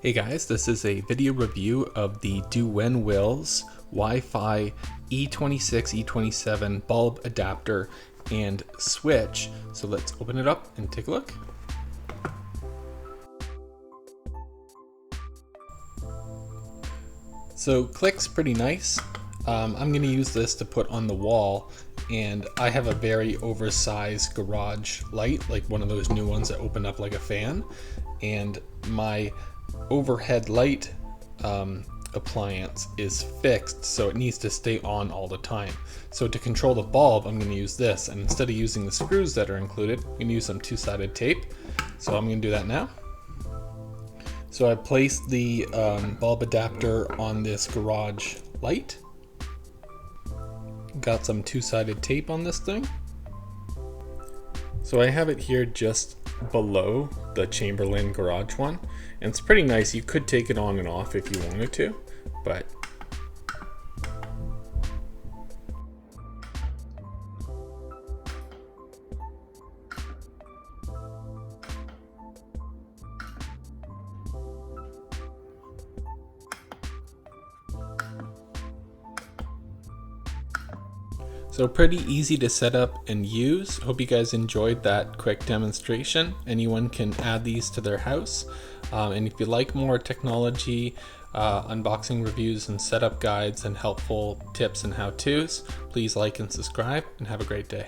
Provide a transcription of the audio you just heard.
Hey guys, this is a video review of the DEWENWILS Wi-Fi E26, E27 bulb adapter and switch. So let's open it up and take a look. So click's pretty nice. I'm gonna use this to put on the wall, and I have a very oversized garage light, like one of those new ones that open up like a fan, and my overhead light appliance is fixed, so it needs to stay on all the time. So to control the bulb, I'm going to use this, and instead of using the screws that are included, I'm going to use some two-sided tape. So I'm going to do that now. So I placed the bulb adapter on this garage light. Got some two-sided tape on this thing. So I have it here just below the Chamberlain garage one, and it's pretty nice. You could take it on and off if you wanted to, but so pretty easy to set up and use. Hope you guys enjoyed that quick demonstration. Anyone can add these to their house. And if you like more technology, unboxing reviews and setup guides and helpful tips and how-tos, please like and subscribe and have a great day.